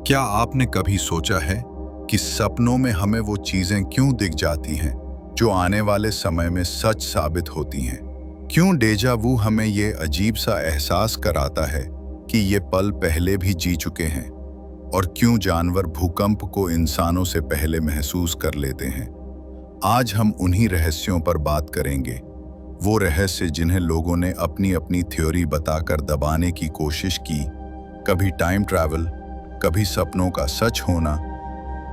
क्या आपने कभी सोचा है कि सपनों में हमें वो चीजें क्यों दिख जाती हैं जो आने वाले समय में सच साबित होती हैं? क्यों डेजा वू हमें ये अजीब सा एहसास कराता है कि ये पल पहले भी जी चुके हैं? और क्यों जानवर भूकंप को इंसानों से पहले महसूस कर लेते हैं? आज हम उन्हीं रहस्यों पर बात करेंगे, वो रहस्य जिन्हें लोगों ने अपनी अपनी थ्योरी बताकर दबाने की कोशिश की। कभी टाइम ट्रैवल, कभी सपनों का सच होना,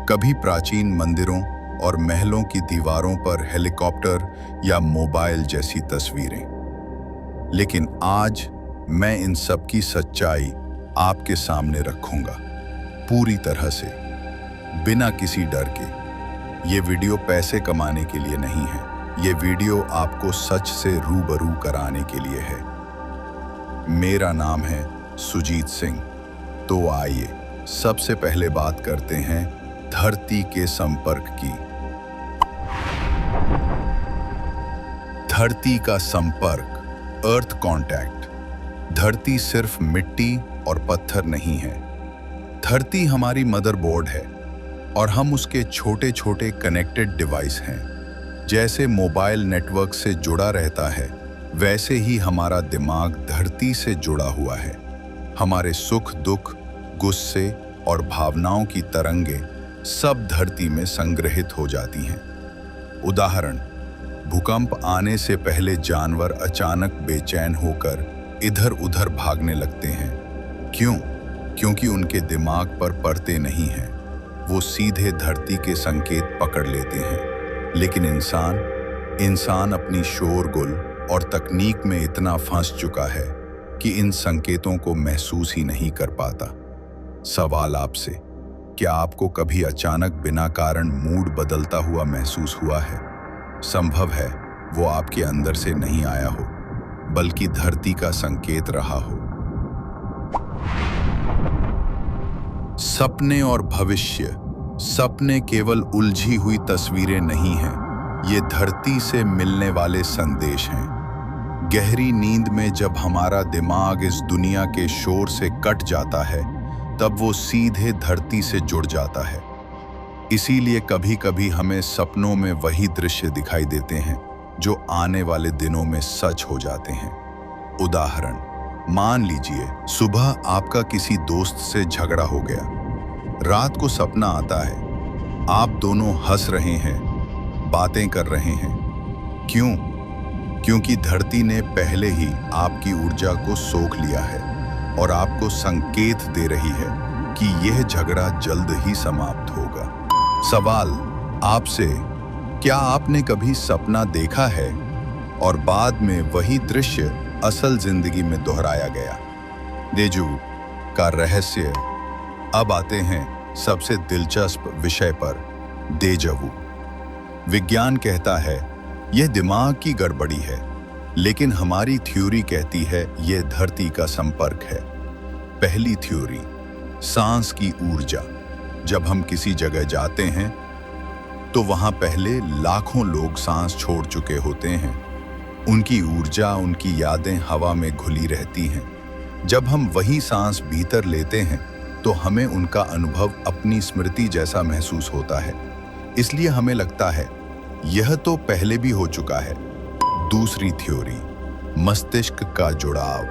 कभी प्राचीन मंदिरों और महलों की दीवारों पर हेलीकॉप्टर या मोबाइल जैसी तस्वीरें। लेकिन आज मैं इन सब की सच्चाई आपके सामने रखूंगा, पूरी तरह से, बिना किसी डर के। ये वीडियो पैसे कमाने के लिए नहीं है, ये वीडियो आपको सच से रूबरू कराने के लिए है। मेरा नाम है सुजीत सिंह। तो आइए सबसे पहले बात करते हैं धरती के संपर्क की। धरती का संपर्क, अर्थ कांटेक्ट। धरती सिर्फ मिट्टी और पत्थर नहीं है। धरती हमारी मदरबोर्ड है और हम उसके छोटे छोटे कनेक्टेड डिवाइस हैं। जैसे मोबाइल नेटवर्क से जुड़ा रहता है, वैसे ही हमारा दिमाग धरती से जुड़ा हुआ है। हमारे सुख दुख, गुस्से और भावनाओं की तरंगे सब धरती में संग्रहित हो जाती हैं। उदाहरण, भूकंप आने से पहले जानवर अचानक बेचैन होकर इधर उधर भागने लगते हैं। क्यों? क्योंकि उनके दिमाग पर परतें नहीं हैं, वो सीधे धरती के संकेत पकड़ लेते हैं। लेकिन इंसान अपनी शोरगुल और तकनीक में इतना फंस चुका है कि इन संकेतों को महसूस ही नहीं कर पाता। सवाल आपसे, क्या आपको कभी अचानक बिना कारण मूड बदलता हुआ महसूस हुआ है? संभव है वो आपके अंदर से नहीं आया हो, बल्कि धरती का संकेत रहा हो। सपने और भविष्य। सपने केवल उलझी हुई तस्वीरें नहीं हैं, ये धरती से मिलने वाले संदेश हैं। गहरी नींद में जब हमारा दिमाग इस दुनिया के शोर से कट जाता है, तब वो सीधे धरती से जुड़ जाता है। इसीलिए कभी कभी हमें सपनों में वही दृश्य दिखाई देते हैं जो आने वाले दिनों में सच हो जाते हैं। उदाहरण, मान लीजिए सुबह आपका किसी दोस्त से झगड़ा हो गया। रात को सपना आता है, आप दोनों हंस रहे हैं, बातें कर रहे हैं। क्यों? क्योंकि धरती ने पहले ही आपकी ऊर्जा को सोख लिया है और आपको संकेत दे रही है कि यह झगड़ा जल्द ही समाप्त होगा। सवाल आपसे, क्या आपने कभी सपना देखा है और बाद में वही दृश्य असल जिंदगी में दोहराया गया? डेजू का रहस्य। अब आते हैं सबसे दिलचस्प विषय पर, डेजा वू। विज्ञान कहता है यह दिमाग की गड़बड़ी है, लेकिन हमारी थ्योरी कहती है यह धरती का संपर्क है। पहली थ्योरी, सांस की ऊर्जा। जब हम किसी जगह जाते हैं तो वहां पहले लाखों लोग सांस छोड़ चुके होते हैं। उनकी ऊर्जा, उनकी यादें हवा में घुली रहती हैं। जब हम वही सांस भीतर लेते हैं तो हमें उनका अनुभव अपनी स्मृति जैसा महसूस होता है। इसलिए हमें लगता है यह तो पहले भी हो चुका है। दूसरी थ्योरी, मस्तिष्क का जुड़ाव।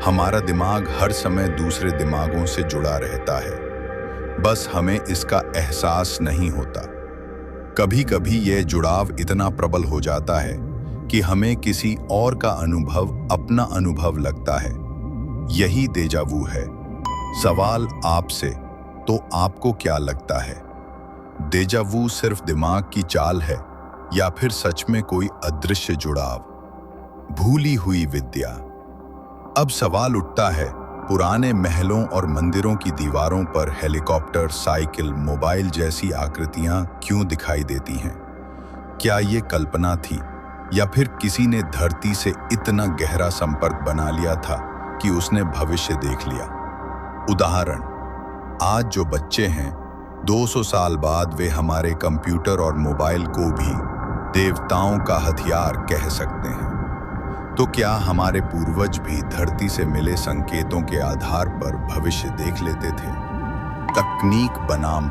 हमारा दिमाग हर समय दूसरे दिमागों से जुड़ा रहता है, बस हमें इसका एहसास नहीं होता। कभी कभी यह जुड़ाव इतना प्रबल हो जाता है कि हमें किसी और का अनुभव अपना अनुभव लगता है। यही डेजा वू है। सवाल आपसे, तो आपको क्या लगता है? डेजा वू सिर्फ दिमाग की चाल है या फिर सच में कोई अदृश्य जुड़ाव? भूली हुई विद्या। अब सवाल उठता है, पुराने महलों और मंदिरों की दीवारों पर हेलीकॉप्टर, साइकिल, मोबाइल जैसी आकृतियां क्यों दिखाई देती हैं? क्या ये कल्पना थी या फिर किसी ने धरती से इतना गहरा संपर्क बना लिया था कि उसने भविष्य देख लिया? उदाहरण, आज जो बच्चे हैं, 200 साल बाद वे हमारे कंप्यूटर और मोबाइल को भी देवताओं का हथियार कह सकते हैं। तो क्या हमारे पूर्वज भी धरती से मिले संकेतों के आधार पर भविष्य देख लेते थे? तकनीक बनाम